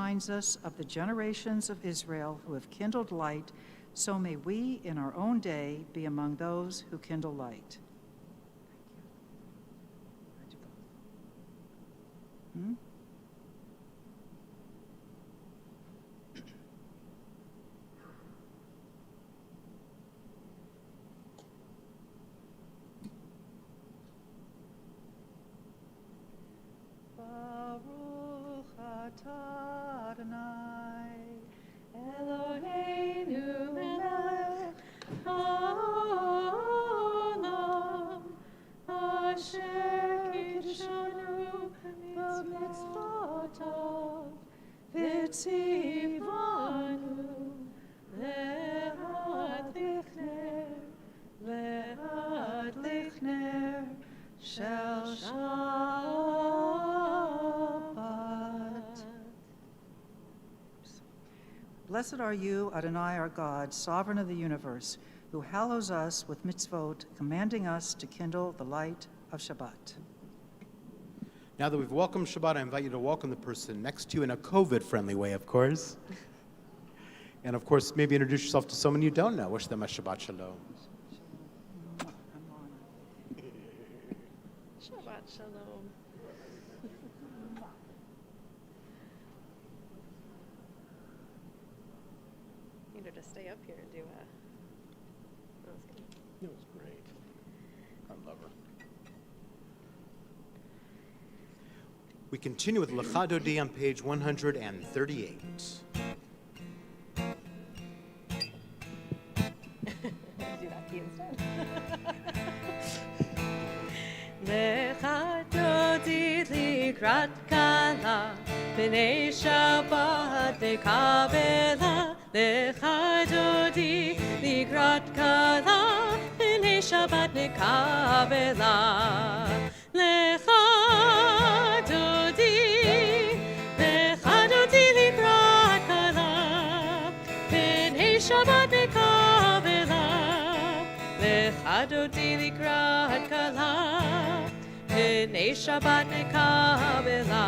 reminds us of the generations of Israel who have kindled light, so may we in our own day be among those who kindle light. Baruch atah Adonai, Eloheinu melech haolam, asher kidshanu b'mitzvotav, v'tzivanu le'ad lichner shel Shabbat. Blessed are you, Adonai our God, sovereign of the universe, who hallows us with mitzvot, commanding us to kindle the light of Shabbat. Now that we've welcomed Shabbat, I invite you to welcome the person next to you in a COVID-friendly way, of course. And of course, maybe introduce yourself to someone you don't know. Wish them a Shabbat Shalom. Shabbat Shalom. Need her to stay up here and do a... That was good. It was great. I love her. We continue with Lecha Dodi on page 138. Do that key instead. Lecha Dodi likrat kala, b'nei Shabbat nekabela. Lecha Dodi likrat kala, b'nei Shabbat nekabela. Lecha Dodi likrat kala, b'nei Shabbat nekabela. Lecha Dodi likrat kala, b'nei Shabbat nekabela.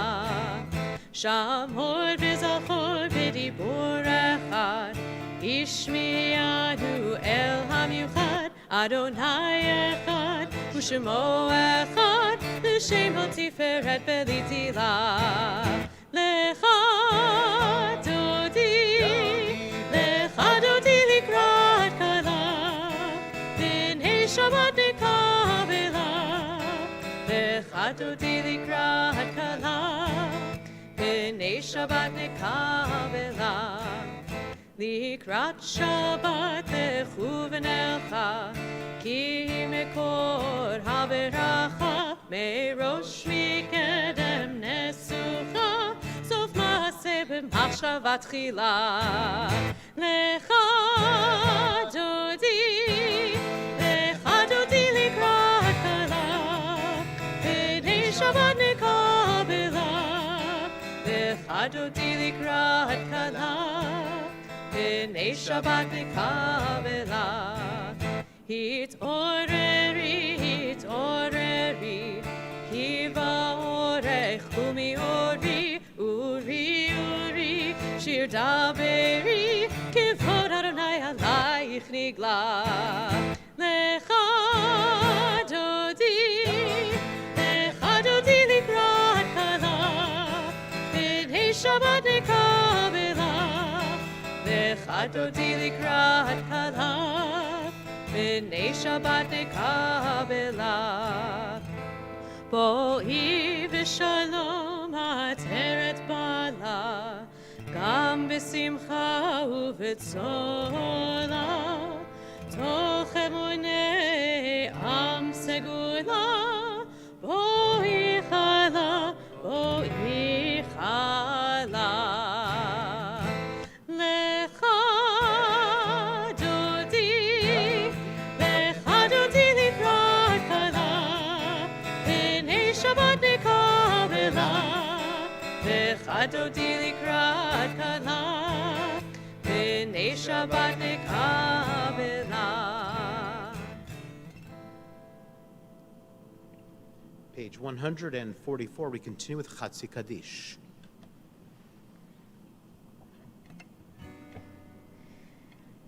Sham hod v'zachor v'dibur echad, Ishmi'anu el hamiuchad, Adonai echad, u'shemo echad, l'shem tiferet v'litila. Lecha Dodi likrat kala, b'nei Shabbat nekabela. Lecha Dodi likrat kala, b'nei Shabbat nekabela. Likrat Shabbat lechu v'nelcha, ki mekor haveracha, merosh mikedem nesucha, sof maaseh b'machshavat tchila. Lecha Dodi likrat kala, b'nei Shabbat nekabela. Lecha Dodi likrat kala, b'nei Shabbat nekabela. Hit'oreri, ki va'orech u'mi'ori, uri, shir daberi, kivod Adonai alayich nigla. Lecha Dodi likrat kala, b'nei Shabbat nekabela. Lecha Dodi likrat kala, b'nei Shabbat nekabela. Bo'i v'shalom ha'ateret bala, gam b'simcha u'v'tzola, toch emunei am segula. Bo'i chala, bo'i chala. Lecha Dodi likrat kala, b'nei Shabbat nekabela. Lecha Dodi likrat kala, b'nei Shabbat nekabela. Page 144, we continue with Chatzi Kaddish.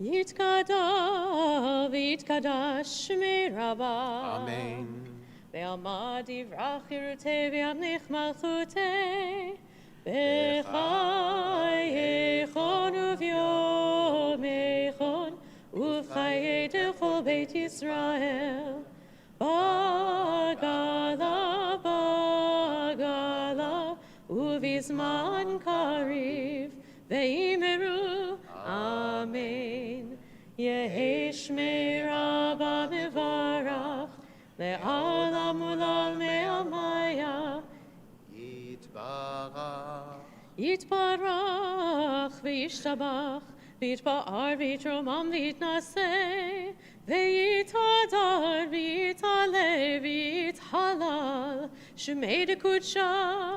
יתגדל ויתקדש שמי רבה. Amen. ועמד יברח חירותי וימליך מלכותי. בחייכון וביומייכון ובחיי כל בית ישראל. בגלה בגלה ובזמן קריב ואמרו אמן. יהי שמי רבה מברך לעולם ולעולמי עלמיה. יתברך וישתבח ויתפאר ויתרומם ויתנשא ויתהדר ויתעלה ויתהלל שמי דקודשה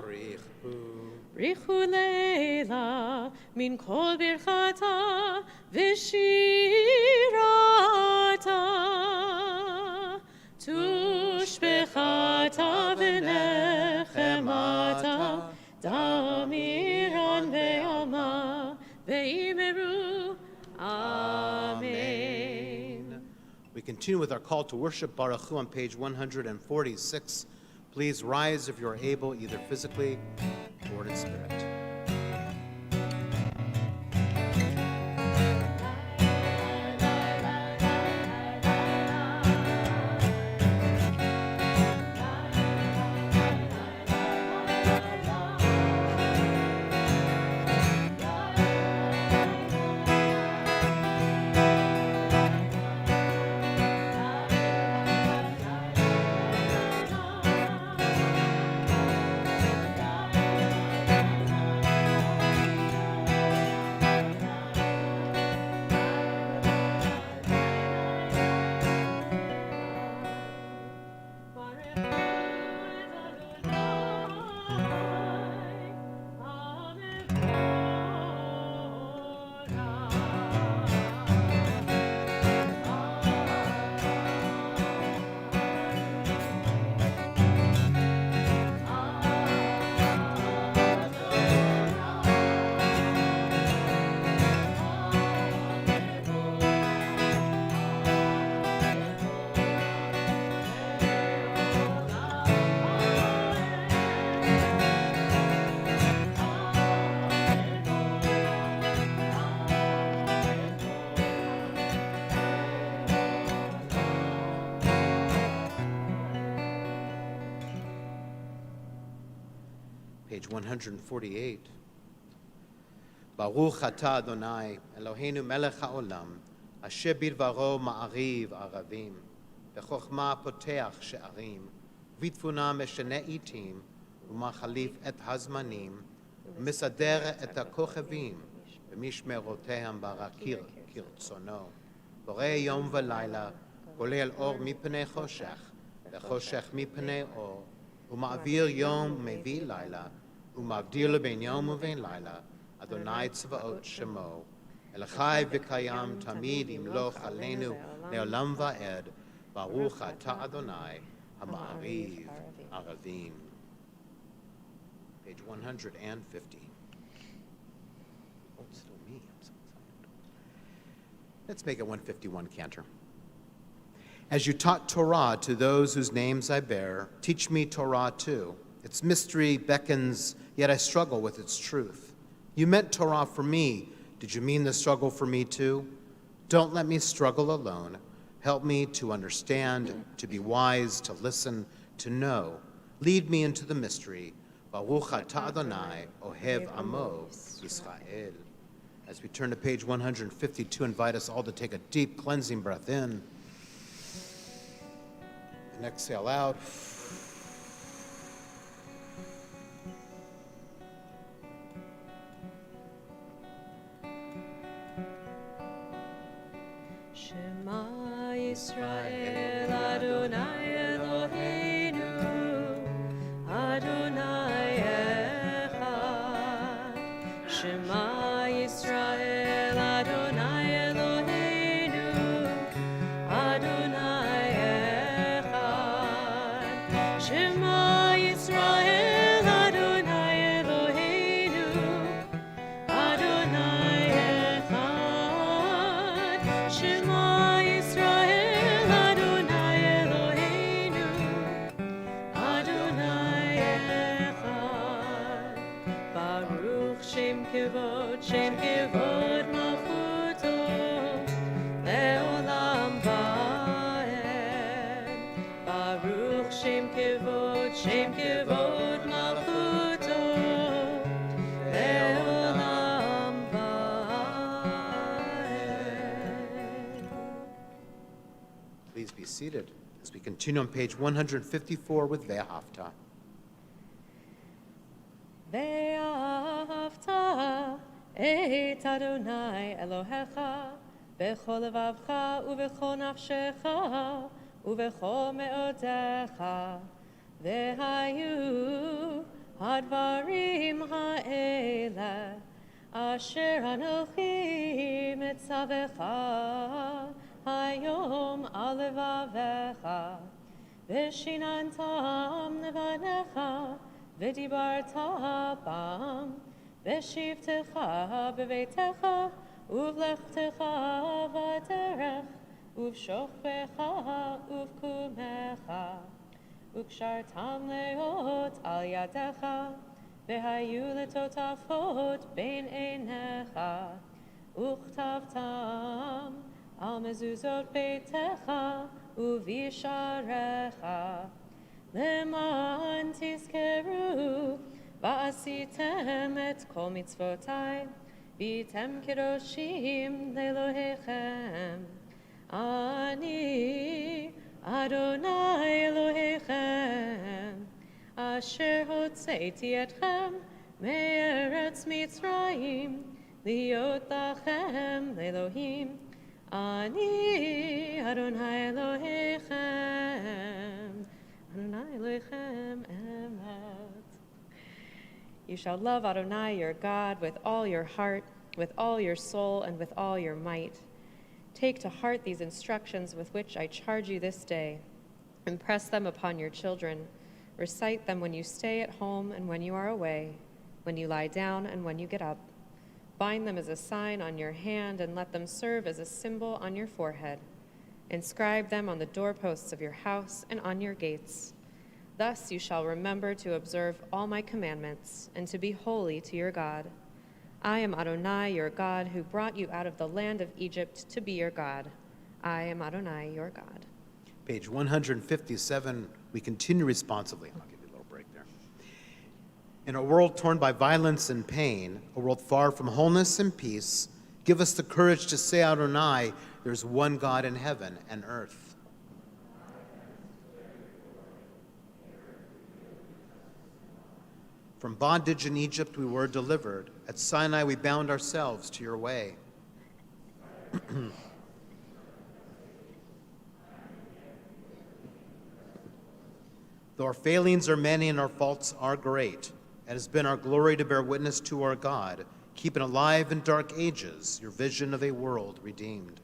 בריחו לילה מן כל ברכתה ושירתה תושבחתה ונחמתה דמירן ועלמה ואמרו Amen. We continue with our call to worship Baruch Hu on page 146. Please rise if you're able, either physically or in spirit. Page 148. Baruch atah Adonai, Eloheinu melech haolam, asher bidvaro ma'ariv aravim, bechokma poteach she'arim, vitfuna meshane itim, umachalif et hazmanim, umisader et hakochavim, b'mishmerotehem barakir kirtzono, borei yom v'layla, golel or mipnei choshech, v'choshech mipnei or, ומעביר יום מביא לילה, ומבדיל בין יום ובין לילה, אדוני צבאות שמו, אל חי וקיים תמיד ימלוך עלינו לעולם ועד, ברוך אתה אדוני, המעריב ערבים. Page 150. Oh, it's still me. I'm so excited. Let's make it 151, Cantor. As you taught Torah to those whose names I bear, teach me Torah too. Its mystery beckons, yet I struggle with its truth. You meant Torah for me. Did you mean the struggle for me too? Don't let me struggle alone. Help me to understand, to be wise, to listen, to know. Lead me into the mystery. Baruch atah Adonai, Ohev Amo Yisrael. As we turn to page 152, invite us all to take a deep cleansing breath in. And exhale out. Shema Yisrael Adonai Eloheinu Adonai Echad. Shema Yisrael Adonai Eloheinu Adonai Echad. Shema Yisrael Adonai Eloheinu Adonai Echad. Shem kevod malchuto leolam va'ed. Please be seated as we continue on page 154 with Ve'ahavta. ואהבת את אדוני אלוהיך בכל לבבך ובכל נפשך ובכל מאודיך, והיו הדברים האלה אשר אנוכי מצווך היום על לבביך, ושיננתם לבניך ודיברת בם, בשבתך בביתך ובלכתך בדרך ובשוכבך ובקומך, וקשרתם להיות על ידיך, והיו לטוטפות בין עיניך, וכתבתם על מזוזות ביתך ובשעריך, למען תזכרו ועשיתם את כל מצוותי, והייתם קדושים לאלוהיכם. אני אדוני אלוהיכם, אשר הוצאתי אתכם מארץ מצרים, להיות לכם לאלוהים. אני אדוני אלוהיכם, Adonai Elohim emet. You shall love Adonai your God with all your heart, with all your soul, and with all your might. Take to heart these instructions with which I charge you this day. Impress them upon your children. Recite them when you stay at home and when you are away, when you lie down and when you get up. Bind them as a sign on your hand and let them serve as a symbol on your forehead. Inscribe them on the doorposts of your house and on your gates. Thus you shall remember to observe all my commandments and to be holy to your God. I am Adonai, your God, who brought you out of the land of Egypt to be your God. I am Adonai, your God. Page 157, we continue responsively. I'll give you a little break there. In a world torn by violence and pain, a world far from wholeness and peace, give us the courage to say, Adonai, there's one God in heaven and earth. From bondage in Egypt we were delivered. At Sinai we bound ourselves to your way. Though our failings are many and our faults are great, it has been our glory to bear witness to our God, keeping alive in dark ages your vision of a world redeemed.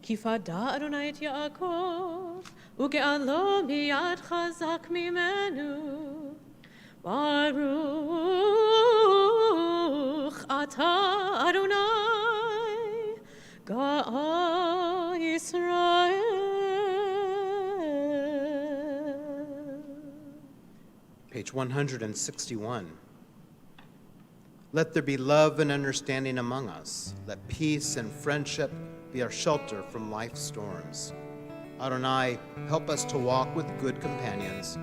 כי פדה אדוני את יעקב, וגאלו מיד חזק ממנו. ברוך אתה אדוני Page 161. Let there be love and understanding among us. Let peace and friendship be our shelter from life's storms. Adonai, help us to walk with good companions,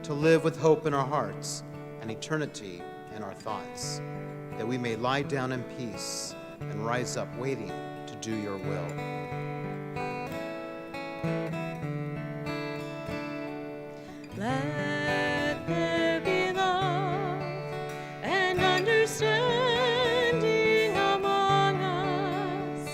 to live with hope in our hearts and eternity in our thoughts, that we may lie down in peace and rise up waiting to do your will. Let there be love and understanding among us.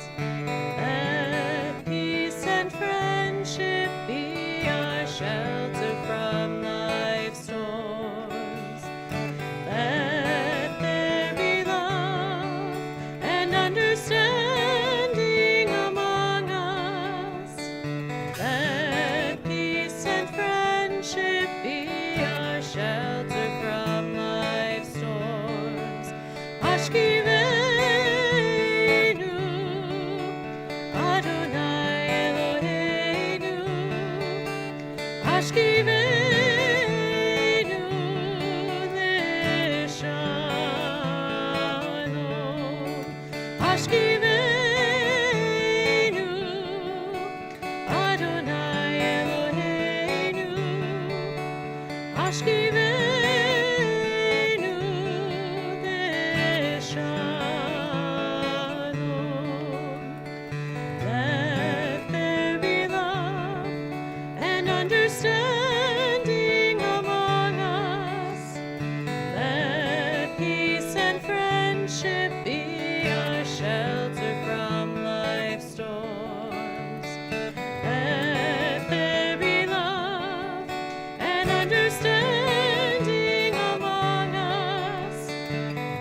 Let peace and friendship be our shelter from life's storms. Let there be love and understanding among us. Let peace and friendship be our shelter from life's storms. Ashkivenu, Adonai Eloheinu. Ashkivenu leshalom. Ashkivenu, Adonai Eloheinu. Ashkivenu leshalom. Let there be love and understanding among us. Let peace and friendship be our shelter from life's storms. Let there be love and understanding among us.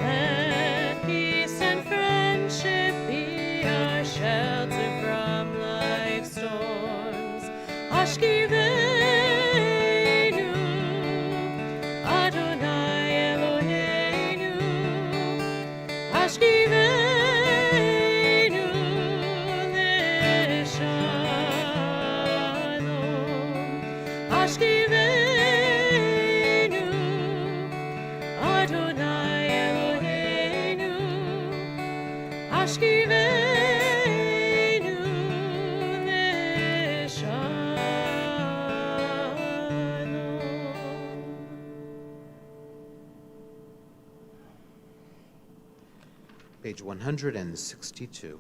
Let peace and friendship be our shelter from life's storms. Ashkivenu, Adonai Eloheinu. Ashkivenu leshalom. Ashkivenu, Adonai Eloheinu. Ashkivenu leshalom. Page 162.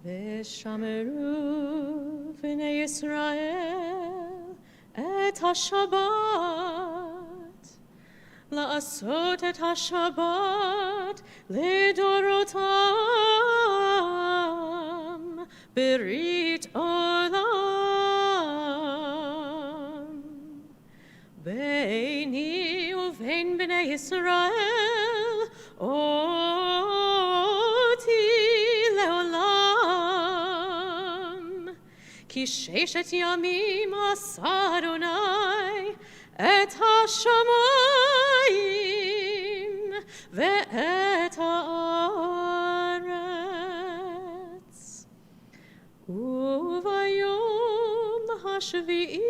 V'shameru v'nei Yisrael et ha-Shabbat, la'asot et ha-Shabbat lidorotam berit olam. Beini uvein b'nei Yisrael oti leolam. Ki sheshet yamim asa Adonai et ha-shamayim ve'et ha'aretz. Uvayom hashvi'i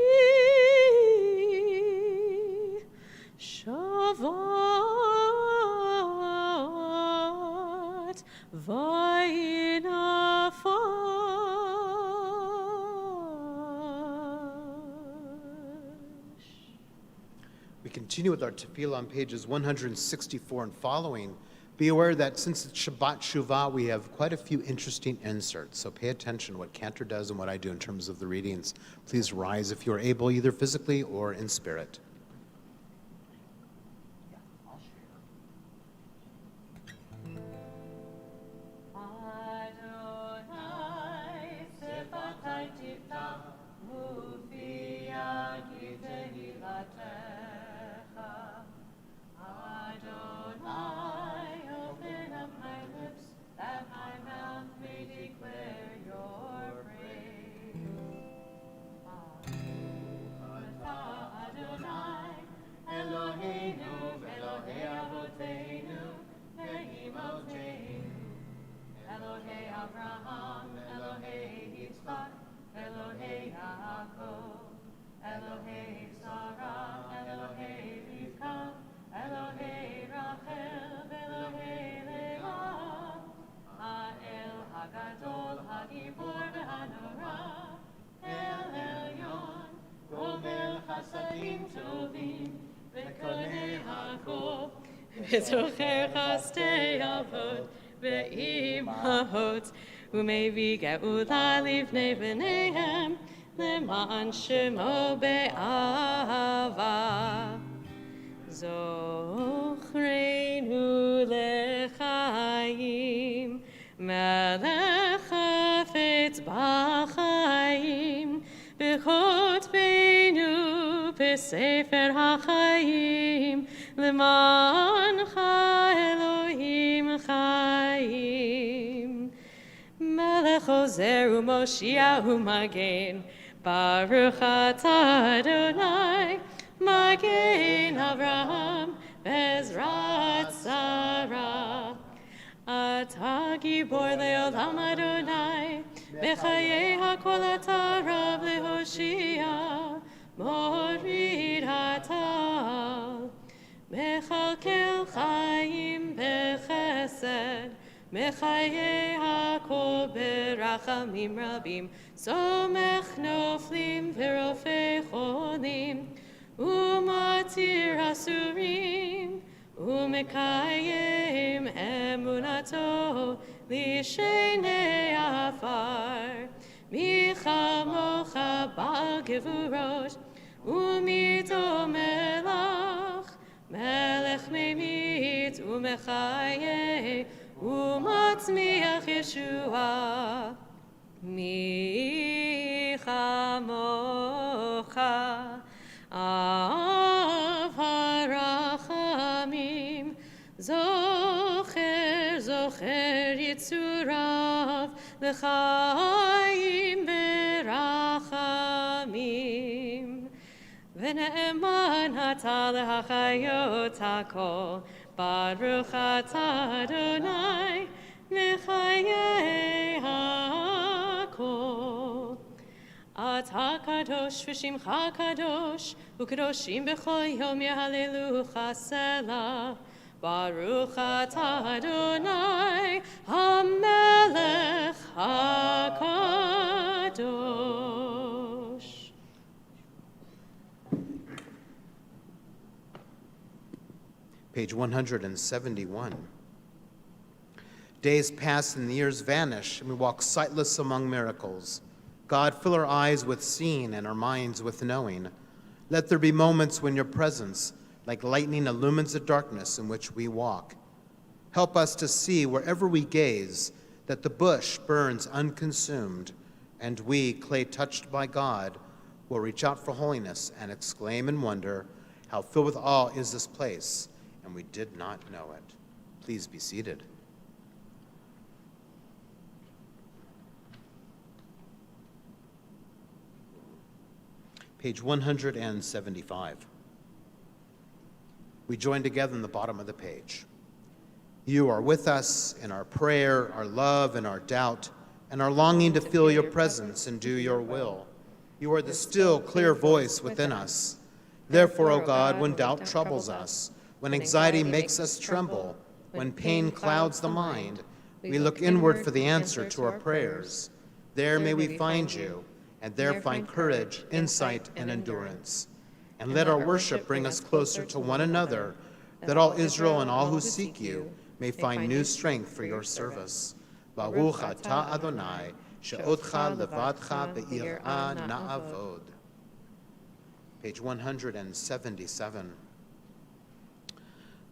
Shabbat vayinafash. We continue with our tefillah on pages 164 and following. Be aware that since it's Shabbat Shuvah, we have quite a few interesting inserts, so pay attention to what Cantor does and what I do in terms of the readings. Please rise if you are able, either physically or in spirit. Abraham, Elohei Yitzchak, Elohei Yaakov, Elohei Sarah, וזוכר שתי אבות ואימהות, ומביא גאולה לבני בניהם, למען שמו באהבה. זוכרנו לחיים, מלך חפץ בחיים, וכותבנו בספר החיים, למענך אלוהים חיים. מלך עוזר ומושיע ומגן, ברוך אתה אדוני, מגן אברהם בעזרת שרה. אתה גיבור לעולם אדוני, בחיי הכל אתה רב להושיע, מוריד הטל. מכלכל חיים בחסד, מחיי הכל ברחמים רבים, סומך נופלים ורופא חולים, ומתיר אסורים, ומקיים אמונתו לשני עפר. מי כמוך בעל גבורות, ומי דומה לך, מלך ממית ומחיה, ומצמיח ישועה. מי כמוך אב הרחמים, זוכר יצוריו לחיים ברחמים. ונאמן אתה להחיות הכל, ברוך אתה אדוני לחיי הכל. אתה קדוש ושמך קדוש, וקדושים בכל יום יהללוך סלה. ברוך אתה אדוני המלך הקדוש. Page 171. Days pass and the years vanish, and we walk sightless among miracles. God, fill our eyes with seeing and our minds with knowing. Let there be moments when your presence, like lightning, illumines the darkness in which we walk. Help us to see wherever we gaze that the bush burns unconsumed, and we, clay touched by God, will reach out for holiness and exclaim in wonder, how filled with awe is this place, and we did not know it. Please be seated. Page 175. We join together in the bottom of the page. You are with us in our prayer, our love, and our doubt, and our longing to feel your presence and do your will. You are the still, clear voice within us. Therefore, O God, when doubt troubles us, when anxiety makes us tremble, when pain clouds the mind, we look inward for the answer to our prayers. There may we find you, and there find courage, insight, and endurance. And let our worship bring us closer to one another, that all Israel and all who seek you may find new strength for your service. Baruch atah Adonai, she'otcha levadcha be'ir'ah na'avod. Page 177.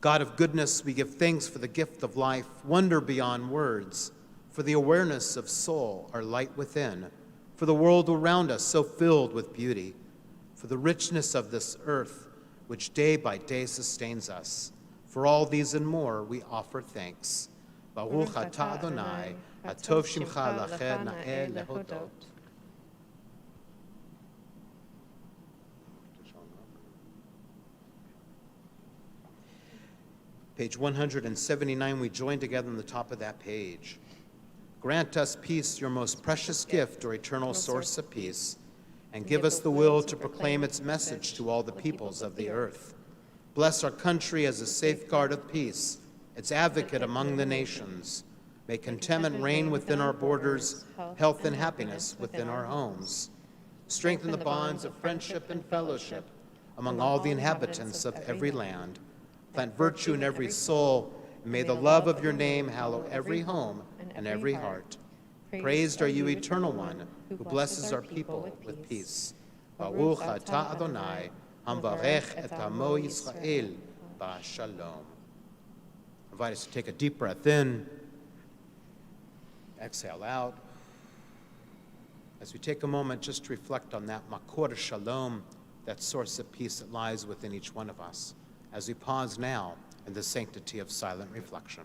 God of goodness, we give thanks for the gift of life, wonder beyond words, for the awareness of soul, our light within, for the world around us so filled with beauty, for the richness of this earth, which day by day sustains us. For all these and more, we offer thanks. Baruch atah Adonai, hatov shimcha lacher na'eh lehodot. Page 179, we join together on the top of that page. Grant us peace, your most precious gift, or eternal source of peace, and give us the will to proclaim its message to all the peoples of the earth. Bless our country as a safeguard of peace, its advocate among the nations. May contentment reign within our borders, health and happiness within our homes. Strengthen the bonds of friendship and fellowship among all the inhabitants of every land. Plant virtue in every soul, and may the love of your name hallow every home and every heart. Praised are you, Eternal One, who blesses our people with peace. Baruch atah Adonai, hamvarech et amo Yisrael, b'shalom. I invite us to take a deep breath in, exhale out. As we take a moment just to reflect on that makor shalom, that source of peace that lies within each one of us, as we pause now in the sanctity of silent reflection.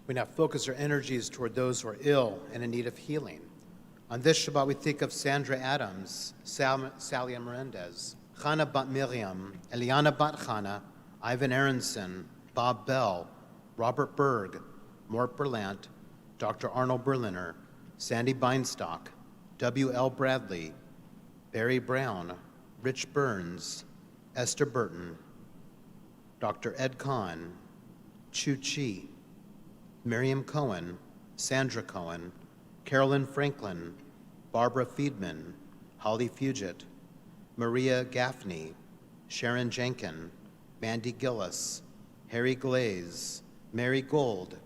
We now focus our energies toward those who are ill and in need of healing. On this Shabbat, we think of Sandra Adams, Salia Melendez, Chana Bat Miriam, Eliana Bat Chana, Ivan Aronson, Bob Bell, Robert Berg, Mort Berlant, Dr. Arnold Berliner, Sandy Beinstock, W.L. Bradley, Barry Brown, Rich Burns, Esther Burton, Dr. Ed Kahn, Chu Chi, Miriam Cohen, Sandra Cohen, Carolyn Franklin, Barbara Fiedman, Holly Fugit, Maria Gaffney, Sharon Jenkin, Mandy Gillis, Harry Glaze, Mary Gold,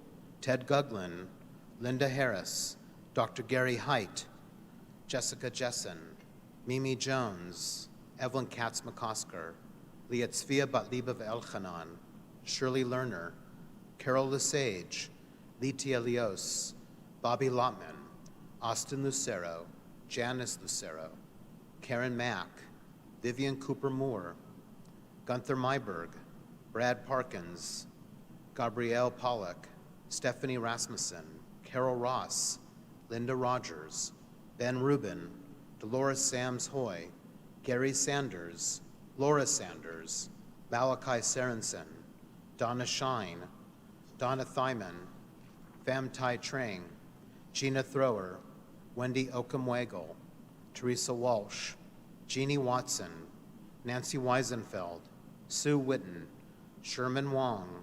Ted Guglin, Linda Harris, Dr. Gary Height, Jessica Jessen, Mimi Jones, Evelyn Katz-McCosker, Liatzvia Batliba Elchanan, Shirley Lerner, Carol Lesage, Litia Leos, Bobby Lotman, Austin Lucero, Janice Lucero, Karen Mack, Vivian Cooper Moore, Gunther Myberg, Brad Parkins, Gabrielle Pollock, Stephanie Rasmussen, Carol Ross, Linda Rogers, Ben Rubin, Dolores Sams Hoy, Gary Sanders, Laura Sanders, Malachi Sarensen, Donna Shine, Donna Thyman, Pham Tai Trang, Gina Thrower, Wendy Okamwagel, Teresa Walsh, Jeannie Watson, Nancy Weisenfeld, Sue Witten, Sherman Wong,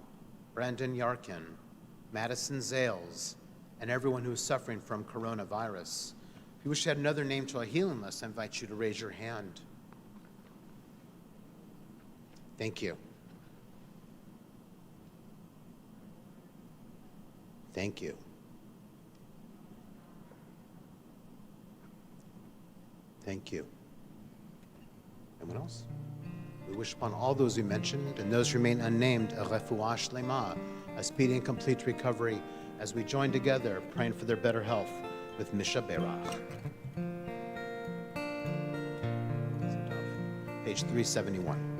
Brandon Yarkin, Madison Zales, and everyone who is suffering from coronavirus. If you wish to add another name to our healing list, I invite you to raise your hand. Thank you. Thank you. Thank you. Anyone else? We wish upon all those we mentioned and those who remain unnamed a refuah shlema, a speedy and complete recovery, as we join together praying for their better health with Misha Berach. Page 371.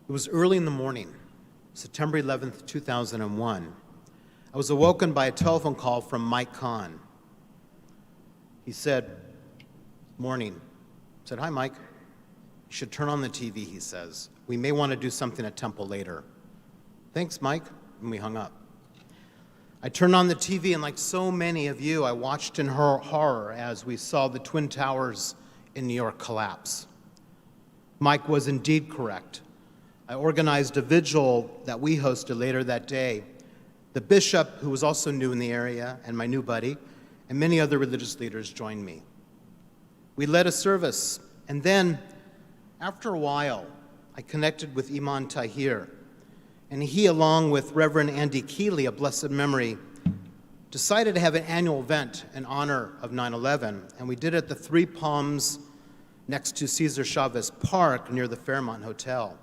It was early in the morning, September 11th, 2001. I was awoken by a telephone call from Mike Kahn. He said, morning. I said, hi, Mike. You should turn on the TV, he says. We may want to do something at Temple later. Thanks, Mike. And we hung up. I turned on the TV, and like so many of you, I watched in horror as we saw the Twin Towers in New York collapse. Mike was indeed correct. I organized a vigil that we hosted later that day. The bishop, who was also new in the area, and my new buddy, and many other religious leaders joined me. We led a service, and then, after a while, I connected with Imam Tahir, and he, along with Reverend Andy Keeley, of blessed memory, decided to have an annual event in honor of 9/11, and we did it at the Three Palms next to Cesar Chavez Park near the Fairmont Hotel.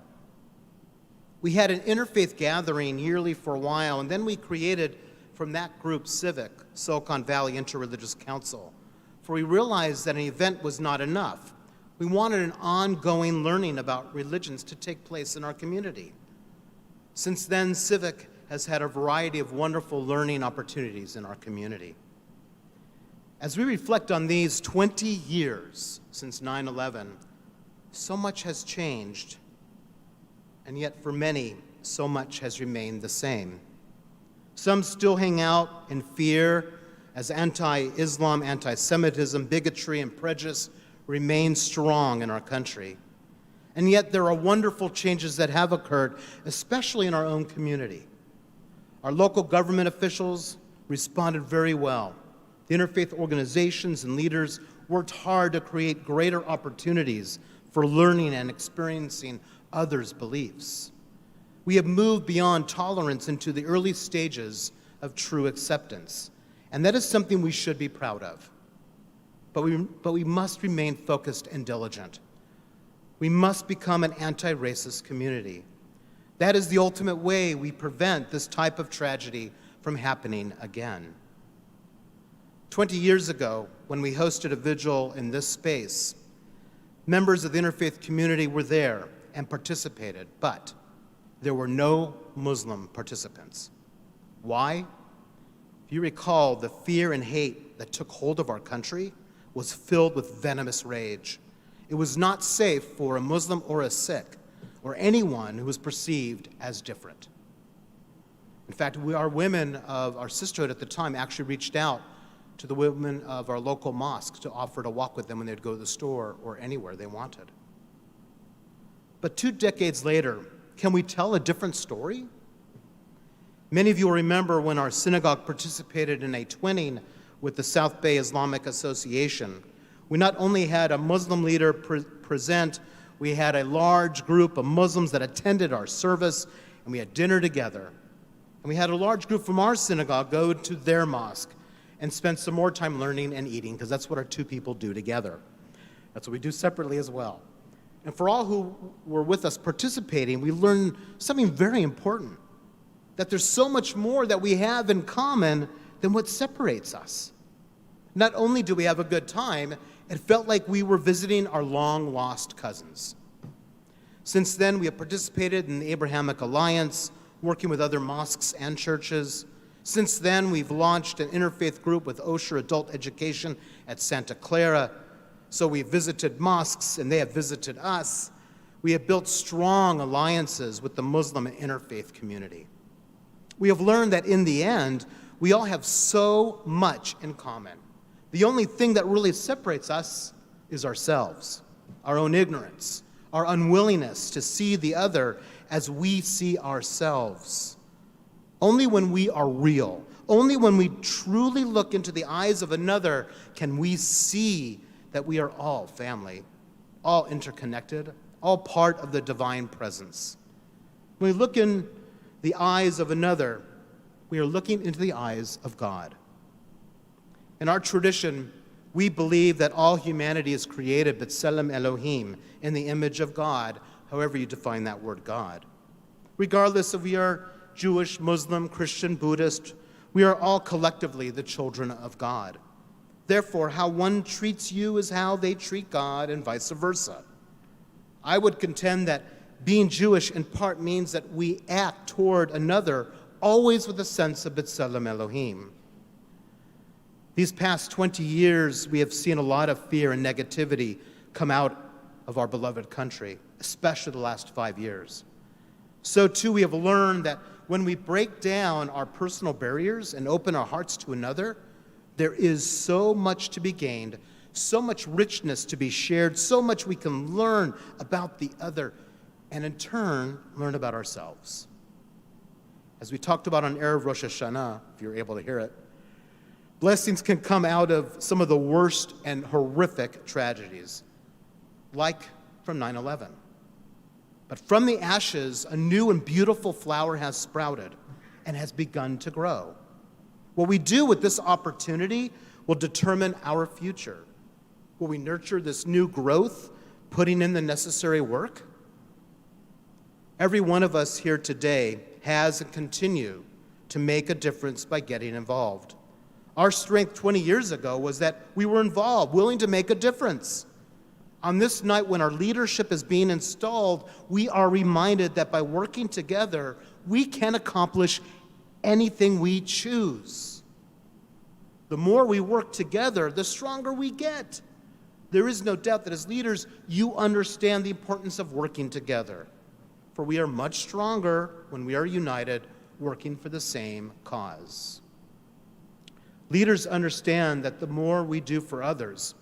We had an interfaith gathering yearly for a while, and then we created from that group Civic, Silicon Valley Interreligious Council, for we realized that an event was not enough. We wanted an ongoing learning about religions to take place in our community. Since then, Civic has had a variety of wonderful learning opportunities in our community. As we reflect on these 20 years since 9/11, so much has changed, and yet for many, so much has remained the same. Some still hang out in fear as anti-Islam, anti-Semitism, bigotry, and prejudice remain strong in our country. And yet there are wonderful changes that have occurred, especially in our own community. Our local government officials responded very well. The interfaith organizations and leaders worked hard to create greater opportunities for learning and experiencing others' beliefs. We have moved beyond tolerance into the early stages of true acceptance, and that is something we should be proud of. But we must remain focused and diligent. We must become an anti-racist community. That is the ultimate way we prevent this type of tragedy from happening again. 20 years ago, when we hosted a vigil in this space, members of the interfaith community were there and participated, but there were no Muslim participants. Why? If you recall, the fear and hate that took hold of our country was filled with venomous rage. It was not safe for a Muslim or a Sikh or anyone who was perceived as different. In fact, our women of our sisterhood at the time actually reached out to the women of our local mosque to offer to walk with them when they'd go to the store or anywhere they wanted. But 2 decades later, can we tell a different story? Many of you will remember when our synagogue participated in a twinning with the South Bay Islamic Association, we not only had a Muslim leader present, we had a large group of Muslims that attended our service, and we had dinner together. And we had a large group from our synagogue go to their mosque and spend some more time learning and eating, because that's what our two people do together. That's what we do separately as well. And for all who were with us participating, we learned something very important, that there's so much more that we have in common than what separates us. Not only do we have a good time, it felt like we were visiting our long-lost cousins. Since then, we have participated in the Abrahamic Alliance, working with other mosques and churches. Since then, we've launched an interfaith group with Osher Adult Education at Santa Clara. So we've visited mosques, and they have visited us. We have built strong alliances with the Muslim and interfaith community. We have learned that in the end, we all have so much in common. The only thing that really separates us is ourselves, our own ignorance, our unwillingness to see the other as we see ourselves. Only when we are real, only when we truly look into the eyes of another can we see that we are all family, all interconnected, all part of the divine presence. When we look in the eyes of another, we are looking into the eyes of God. In our tradition, we believe that all humanity is created b'tselem Elohim, in the image of God, however you define that word God. Regardless if we are Jewish, Muslim, Christian, Buddhist, we are all collectively the children of God. Therefore, how one treats you is how they treat God, and vice versa. I would contend that being Jewish in part means that we act toward another always with a sense of b'tselem Elohim. These past 20 years, we have seen a lot of fear and negativity come out of our beloved country, especially the last 5 years. So too, we have learned that when we break down our personal barriers and open our hearts to another, there is so much to be gained, so much richness to be shared, so much we can learn about the other, and in turn, learn about ourselves. As we talked about on Erev Rosh Hashanah, if you're able to hear it, blessings can come out of some of the worst and horrific tragedies, like from 9/11. But from the ashes, a new and beautiful flower has sprouted and has begun to grow. What we do with this opportunity will determine our future. Will we nurture this new growth, putting in the necessary work? Every one of us here today has and continue to make a difference by getting involved. Our strength 20 years ago was that we were involved, willing to make a difference. On this night when our leadership is being installed, we are reminded that by working together, we can accomplish anything we choose. The more we work together, the stronger we get. There is no doubt that as leaders, you understand the importance of working together. For we are much stronger when we are united, working for the same cause. Leaders understand that the more we do for others,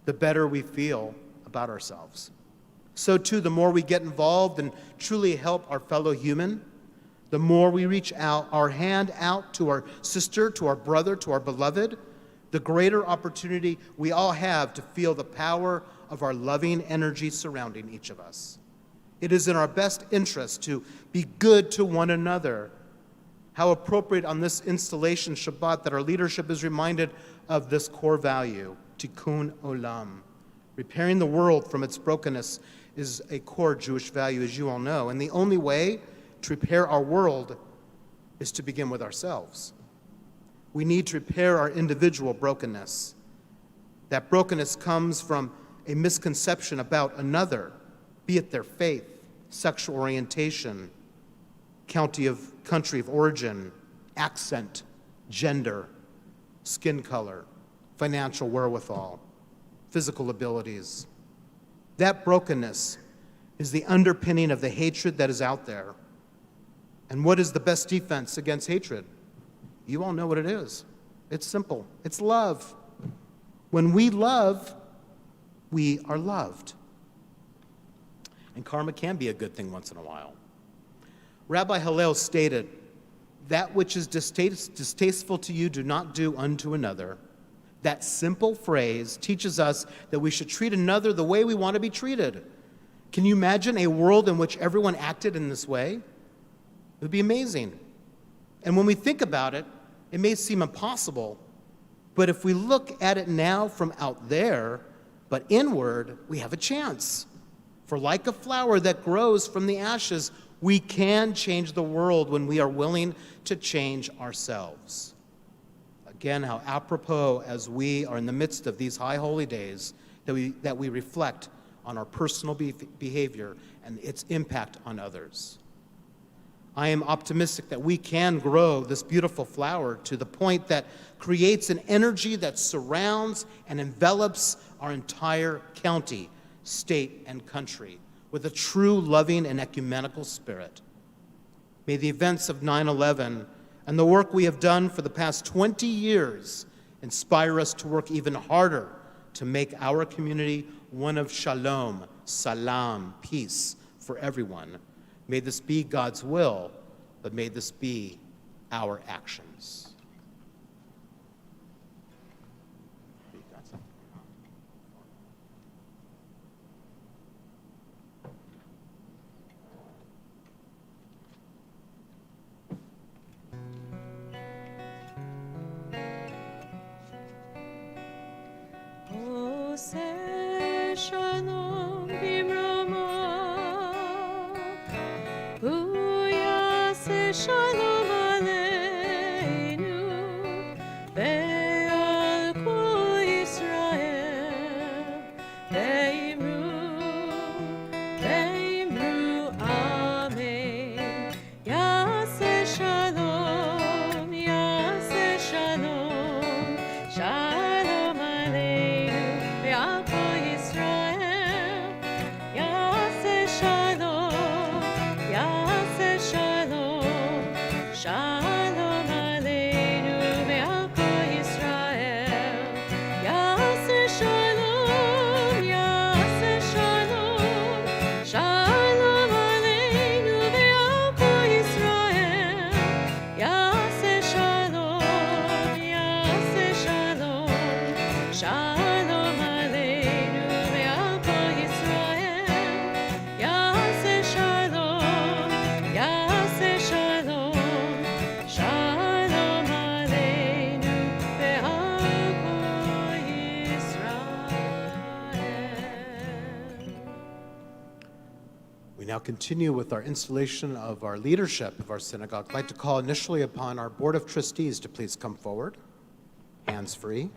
the better we feel about ourselves. So too, the more we get involved and truly help our fellow human, the more we reach out, our hand out to our sister, to our brother, to our beloved, the greater opportunity we all have to feel the power of our loving energy surrounding each of us. It is in our best interest to be good to one another. How appropriate on this installation Shabbat that our leadership is reminded of this core value, tikkun olam. Repairing the world from its brokenness is a core Jewish value, as you all know. And the only way to repair our world is to begin with ourselves. We need to repair our individual brokenness. That brokenness comes from a misconception about another, be it their faith, sexual orientation, country of origin, accent, gender, skin color, financial wherewithal, physical abilities. That brokenness is the underpinning of the hatred that is out there. And what is the best defense against hatred? You all know what it is. It's simple. It's love. When we love, we are loved. And karma can be a good thing once in a while. Rabbi Hillel stated, "That which is distasteful to you, do not do unto another. That simple phrase teaches us that we should treat another the way we want to be treated. Can you imagine a world in which everyone acted in this way? It would be amazing. And when we think about it, it may seem impossible, but if we look at it now from out there, but inward, we have a chance. For like a flower that grows from the ashes, we can change the world when we are willing to change ourselves. Again, how apropos as we are in the midst of these high holy days that we reflect on our personal behavior and its impact on others. I am optimistic that we can grow this beautiful flower to the point that creates an energy that surrounds and envelops our entire county, state, and country with a true loving and ecumenical spirit. May the events of 9/11 and the work we have done for the past 20 years inspire us to work even harder to make our community one of shalom, salam, peace for everyone. May this be God's will, but may this be our actions. עושה שלום במרומו, הוא יעשה שלום עלינו ועל כל ישראל, ואמרו אמן. יעשה שלום, יעשה שלום, שלום עלינו ועל כל ישראל. יעשה שלום, יעשה שלום, שלום עלינו ועל כל ישראל. יעשה שלום, יעשה שלום, שלום עלינו ועל כל ישראל. יעשה שלום, יעשה שלום, שלום עלינו ועל כל ישראל. יעשה שלום, יעשה שלום, שלום עלינו ועל כל ישראל. We now continue with our installation of our leadership of our synagogue. I'd like to call initially upon our Board of Trustees to please come forward, hands free.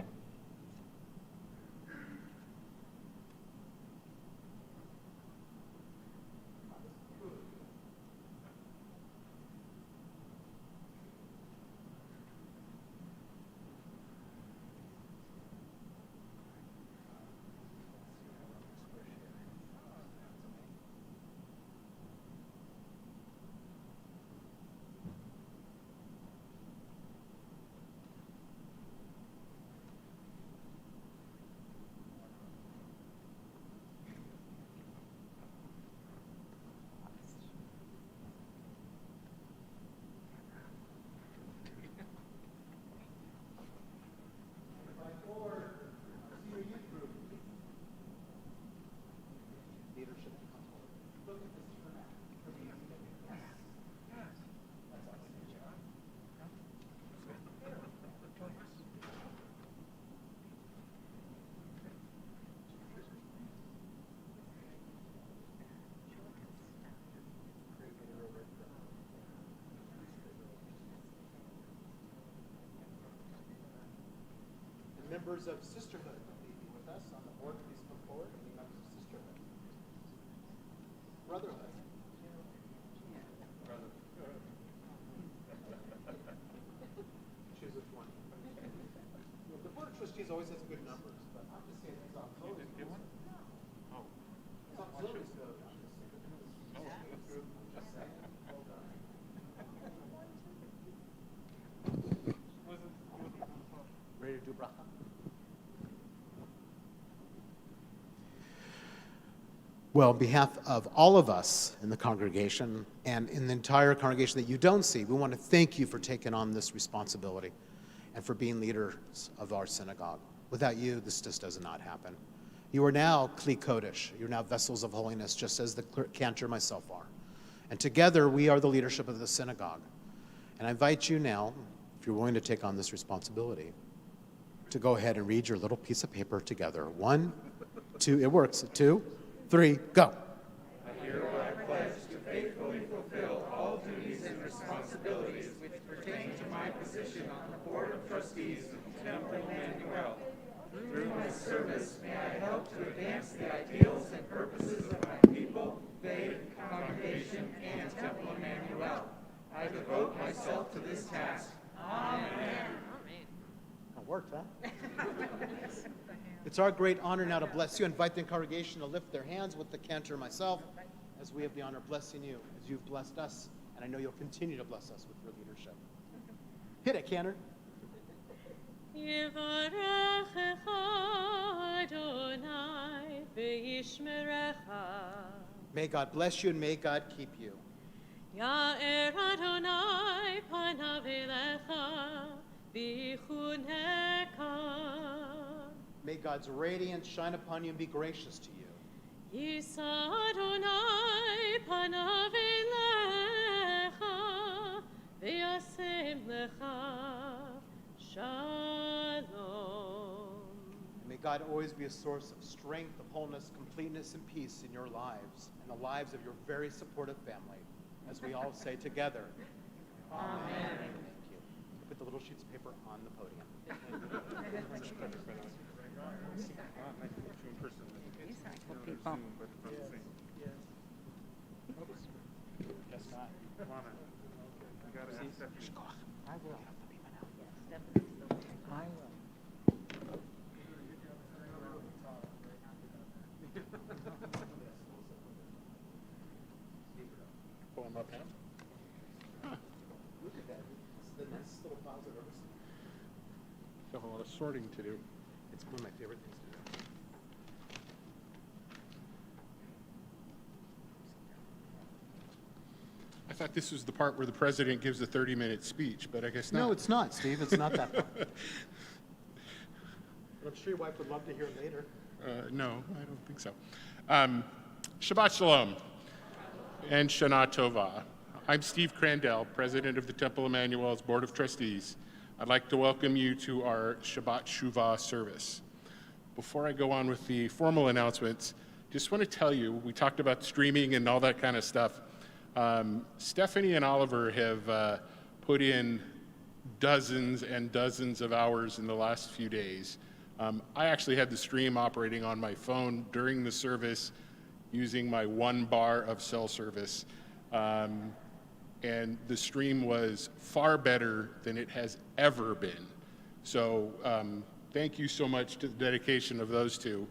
Members of Sisterhood be with us on the board, please come forward. Any members of Sisterhood? Brotherhood. Choose which one. Well, the Board of Trustees always has good numbers, but I'm just saying these auxiliaries. These auxiliaries go. Just saying. Hold on. Ready to do bracha? Well, on behalf of all of us in the congregation and in the entire congregation that you don't see, we want to thank you for taking on this responsibility and for being leaders of our synagogue. Without you, this just does not happen. You are now Kli Kodesh. You're now vessels of holiness, just as the cantor myself are. And together, we are the leadership of the synagogue. And I invite you now, if you're willing to take on this responsibility, to go ahead and read your little piece of paper together. 1, 2, it works. 2, 3, go. I hereby pledge to faithfully fulfill all duties and responsibilities which pertain to my position on the Board of Trustees of Temple Emanu-El. Through my service, may I help to advance the ideals and purposes of my people, faith, congregation, and Temple Emanu-El. I devote myself to this task. Amen. That worked, huh? It's our great honor now to bless you. Invite the congregation to lift their hands with the cantor myself, as we have the honor of blessing you, as you've blessed us, and I know you'll continue to bless us with your leadership. Hit it, cantor. May God bless you and may God keep you. Ya'er Adonai panav elecha v'chuneka. May God's radiance shine upon you and be gracious to you. Yisa Adonai panav elecha v'yasem lecha shalom. And may God always be a source of strength, of wholeness, completeness, and peace in your lives and the lives of your very supportive family, as we all say together. Amen. Thank you. Put the little sheets of paper on the podium. I will. I will. Pull them up, Pam. Look at that. It's the nicest little files I've ever seen. Still have a lot of sorting to do. It's one of my favorite things to do. I thought this was the part where the president gives a 30-minute speech, but I guess not. No, it's not, Steve. It's not that fun. But I'm sure your wife would love to hear it later. No, I don't think so. Shabbat Shalom and Shana Tova. I'm Steve Crandell, president of the Temple Emanu-El's Board of Trustees. I'd like to welcome you to our Shabbat Shuvah service. Before I go on with the formal announcements, just want to tell you, we talked about streaming and all that kind of stuff. Stephanie and Oliver have put in dozens and dozens of hours in the last few days. I actually had the stream operating on my phone during the service using my 1 bar of cell service. And the stream was far better than it has ever been. So thank you so much to the dedication of those two.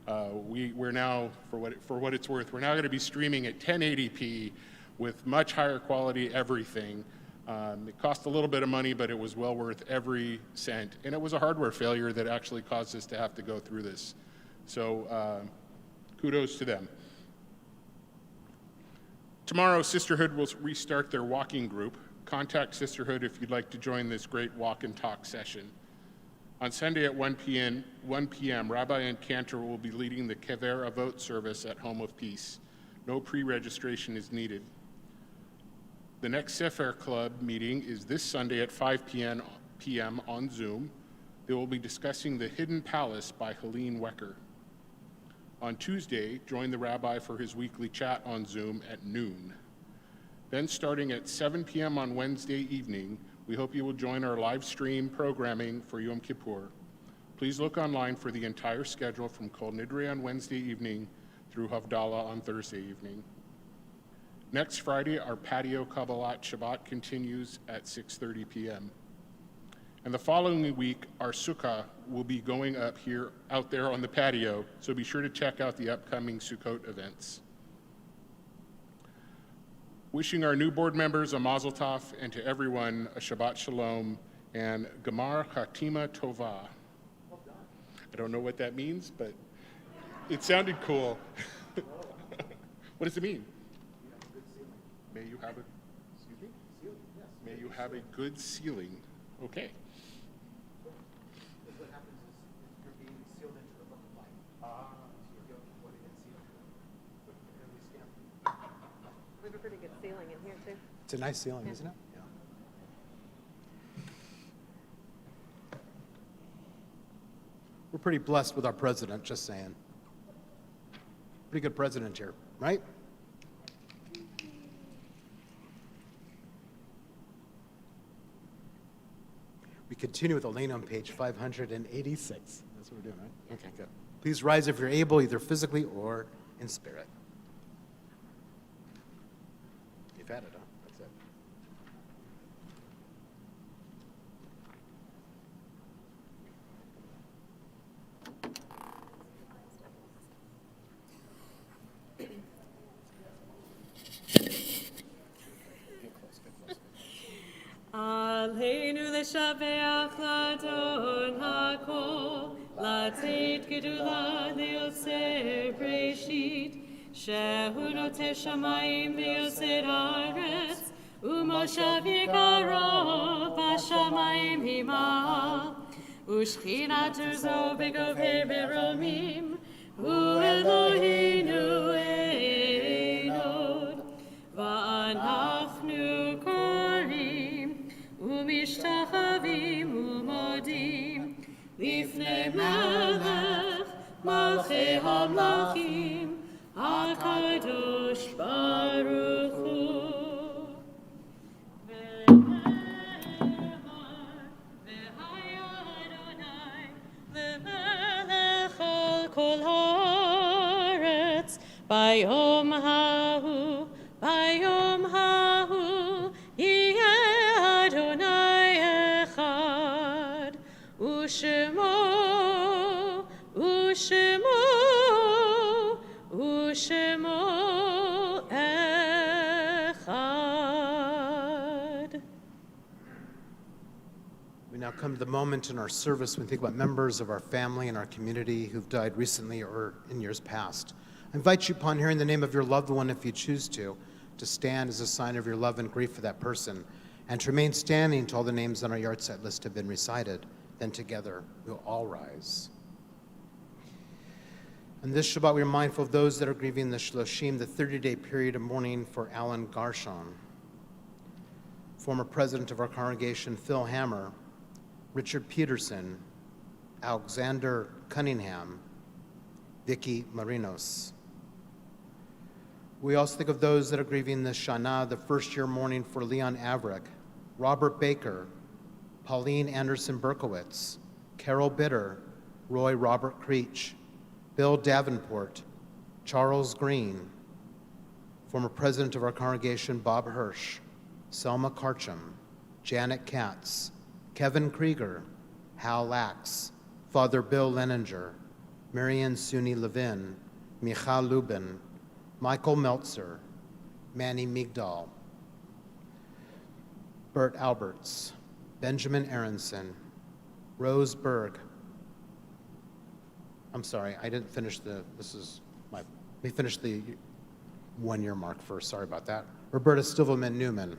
We're now, for what it's worth, we're now going to be streaming at 1080p with much higher quality everything. It cost a little bit of money, but it was well worth every cent. And it was a hardware failure that actually caused us to have to go through this. So kudos to them. Tomorrow, Sisterhood will restart their walking group. Contact Sisterhood if you'd like to join this great walk and talk session. On Sunday at 1 p.m., Rabbi and Cantor will be leading the Kever Avot service at Home of Peace. No pre-registration is needed. The next Sefer Club meeting is this Sunday at 5 p.m. on Zoom. They will be discussing The Hidden Palace by Helene Wecker. On Tuesday, join the rabbi for his weekly chat on Zoom at noon. Then starting at 7 p.m. on Wednesday evening, we hope you will join our live stream programming for Yom Kippur. Please look online for the entire schedule from Kol Nidre on Wednesday evening through Havdalah on Thursday evening. Next Friday, our Patio Kabbalat Shabbat continues at 6:30 p.m. And the following week, our Sukkah will be going up out there on the patio, so be sure to check out the upcoming Sukkot events. Wishing our new board members a Mazel Tov, and to everyone a Shabbat Shalom and Gamar Chatima Tova. I don't know what that means, but it sounded cool. What does it mean? May you have a, excuse me? May you have a good ceiling. Okay. What happens is, It's a nice ceiling, isn't it? Yeah. We're pretty blessed with our president, just saying. Pretty good president here, right? We continue with Elaine on page 586. That's what we're doing, right? Okay, good. Please rise if you're able, either physically or in spirit. You've had it, huh? That's it. Aleinu leshabeach ladon hakol, latzeit gedula leoser breshit, shehu noter shamayim veyoser aretz, umoshav yikaro bashamayim hima, ushchinatu zo begover beromim, hu Eloheinu einod, va'anachnu korim, umishtachavim umodim, lifnei melech malchei hamlachim, HaKadosh Baruch Hu. Bayom hahu, yeh Adonai echad, ushemo echad. We now come to the moment in our service when we think about members of our family and our community who've died recently or in years past. I invite you, upon hearing the name of your loved one, if you choose to stand as a sign of your love and grief for that person, and to remain standing until all the names on our yahrzeit list have been recited. Then together, we'll all rise. On this Shabbat, we are mindful of those that are grieving the Shloshim, the 30-day period of mourning for Alan Garshon, former president of our congregation, Phil Hammer, Richard Peterson, Alexander Cunningham, Vicky Marinos. We also think of those that are grieving the Shana, the first-year mourning for Leon Averick, Robert Baker, Pauline Anderson Berkowitz, Carol Bitter, Roy Robert Creech, Bill Davenport, Charles Green, former president of our congregation, Bob Hirsch, Selma Karcham, Janet Katz, Kevin Krieger, Hal Lax, Father Bill Leninger, Marianne Suni Levin, Michal Lubin, Michael Meltzer, Manny Migdal, Bert Alberts, Benjamin Aronson, Rose Berg. I'm sorry, I didn't finish let me finish the 1 year mark first, sorry about that. Roberta Stivelman Newman.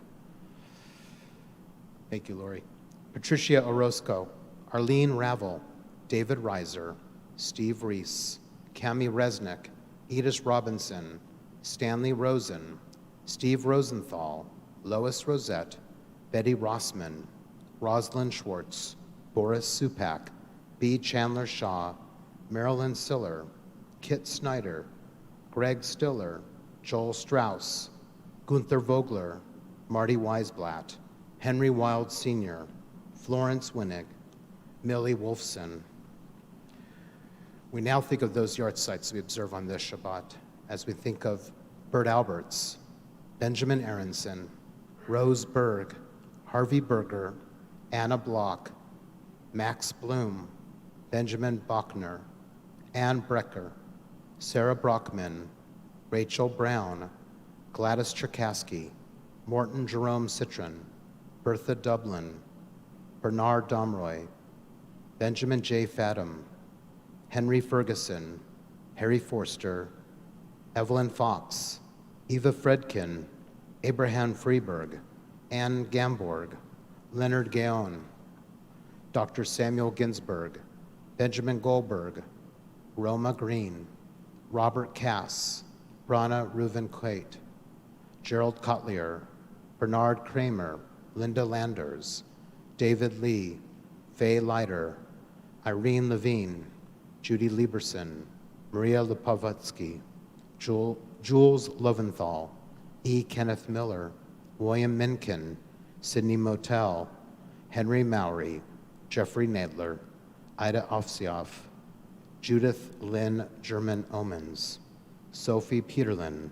Thank you, Lori. Patricia Orozco, Arlene Ravel, David Reiser, Steve Reese, Cami Resnick, Edith Robinson, Stanley Rosen, Steve Rosenthal, Lois Rosette, Betty Rossman, Rosalind Schwartz, Boris Supak, B. Chandler Shaw, Marilyn Siller, Kit Snyder, Greg Stiller, Joel Strauss, Gunther Vogler, Marty Weisblatt, Henry Wild Sr., Florence Winnig, Millie Wolfson. We now think of those yahrzeits we observe on this Shabbat as we think of Bert Alberts, Benjamin Aronson, Rose Berg, Harvey Berger, Anna Block, Max Bloom, Benjamin Bachner, Ann Brecker, Sarah Brockman, Rachel Brown, Gladys Cherkasky, Morton Jerome Citron, Bertha Dublin, Bernard Domroy, Benjamin J. Fathom, Henry Ferguson, Harry Forster, Evelyn Fox, Eva Fredkin, Abraham Freeberg, Anne Gamborg, Leonard Gaon, Dr. Samuel Ginsberg, Benjamin Goldberg, Roma Green, Robert Cass, Brana Reuven Quate, Gerald Kotlier, Bernard Kramer, Linda Landers, David Lee, Faye Leiter, Irene Levine, Judy Lieberson, Maria Lipovetsky, Jules Loventhal, E. Kenneth Miller, William Minkin, Sidney Motel, Henry Mowry, Jeffrey Nadler, Ida Ofsioff, Judith Lynn German Omens, Sophie Peterlin,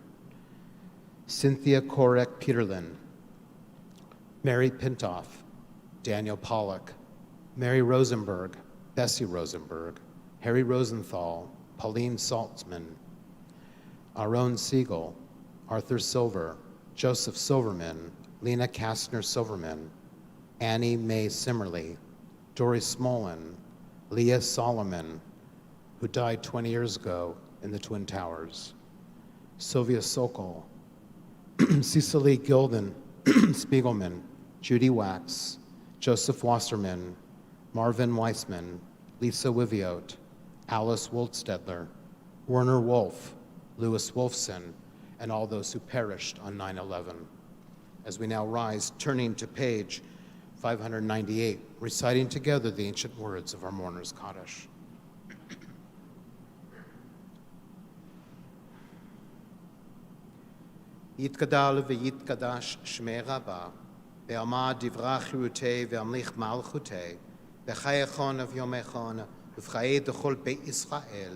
Cynthia Korek Peterlin, Mary Pintoff, Daniel Pollock, Mary Rosenberg, Bessie Rosenberg, Harry Rosenthal, Pauline Saltzman, Aaron Siegel, Arthur Silver, Joseph Silverman, Lena Kastner Silverman, Annie Mae Simmerly, Dory Smolin, Leah Solomon, who died 20 years ago in the Twin Towers, Sylvia Sokol, Cecily Gilden Spiegelman, Judy Wax, Joseph Wasserman, Marvin Weissman, Lisa Wiviote, Alice Wolstedler, Werner Wolf, Louis Wolfson, and all those who perished on 9/11. As we now rise, turning to page 598, reciting together the ancient words of our mourner's Kaddish. יתגדל ויתקדש שמי רבה, בעלמא דברה חירותי והמליך מלכותי, בחייכון וביומכון, ובחיי דכל בית ישראל,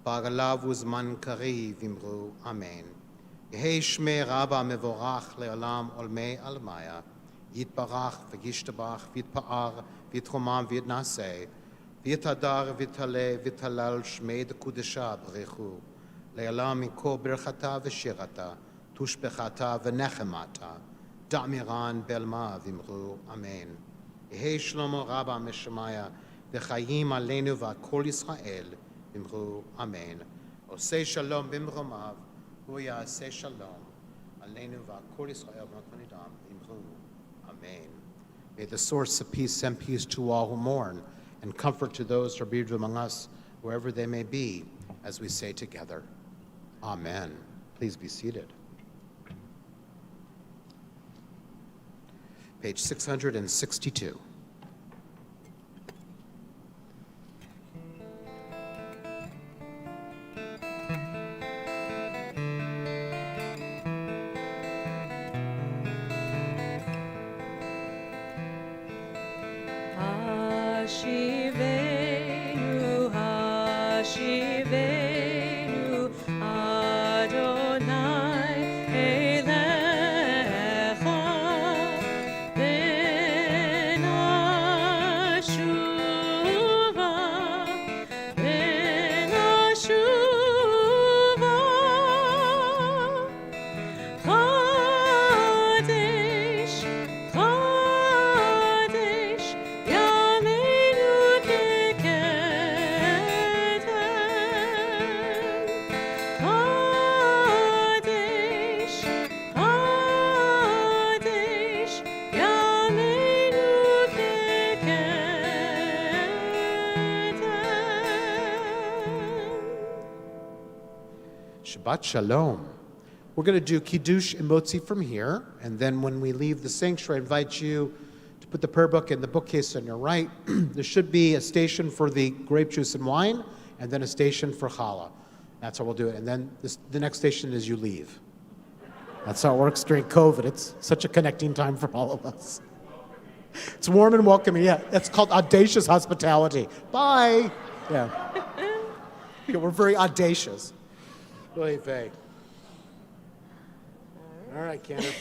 בעגליו וזמן קריב אמרו אמן. יהי שמי רבה מבורך לעולם עולמי עלמיה, יתברך וישתבח ויתפאר ויתרומם ויתנשא, ויתהדר ויתעלה ויתהלל שמי דקודשה ברכו, לעולם מכל ברכתה ושירתה, תושבחתה ונחמתה, דאמירן בעלמא ואמרו אמן. יהי שלמה רבה משמיה, וחיים עלינו ועל כל ישראל, אמרו אמן. עושה שלום במרומיו, הוא יעשה שלום עלינו ועל כל ישראל, אמרו amen. May the source of peace send peace to all who mourn, and comfort to those who are bereaved among us, wherever they may be, as we say together, amen. Please be seated. Page 662. Hashivenu, Hashivenu, Adonai Elecha, Ben Ashuva, Ben Ashuva, Chadesh, Chadesh, Yameinu Kekedem, Chadesh, Chadesh, Yameinu Kekedem. Shabbat Shalom. We're going to do Kiddush and Motzi from here, and then when we leave the sanctuary, I invite you to put the prayer book in the bookcase on your right. There should be a station for the grape juice and wine, and then a station for challah. That's how we'll do it. And then the next station is you leave. That's how it works during COVID. It's such a connecting time for all of us. It's warm and welcoming. Yeah, it's called audacious hospitality. Bye. Yeah. Yeah, we're very audacious. Oy vey. All right, Candace.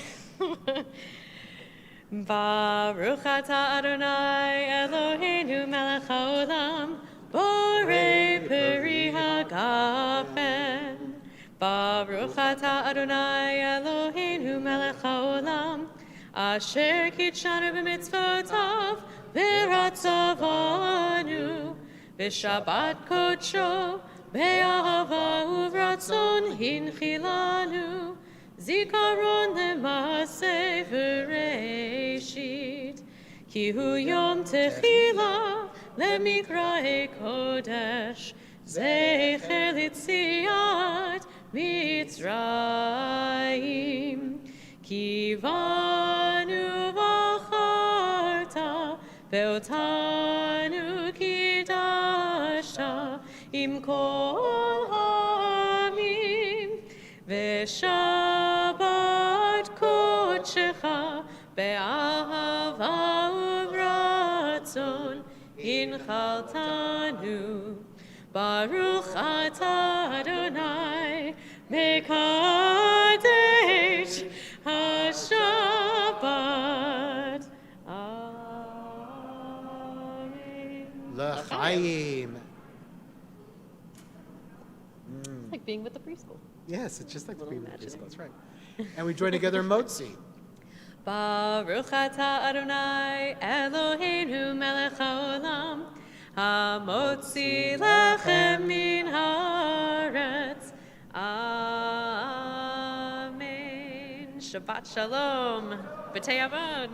Baruch atah Adonai Eloheinu melech haolam, borei peri hagafen. Baruch atah Adonai Eloheinu melech haolam, asher kitshanu b'mitzvotav v'ratzavanu, v'shabbat kodsho be'ahava uvratzon hinchilanu, zikaron le'maaseh v'reishit, ki hu yom techila le'mikra'e kodesh, zecher litziat Mitzrayim, Kivanu v'acharta ve'otanu kidashta im kol ha'amim ve'shabbat kodshecha be'ahava uvratzon inchaltanu Baruch atah Adonai mekadesh HaShabbat. Amen. L'chaim. It's like being with the preschool. Yes, it's just like the Little people magic. That's right. And we join together in Motzi. Baruch atah Adonai Eloheinu melech haolam hamotzi lechem min haaretz. Amen. Shabbat shalom. B'tei Avon.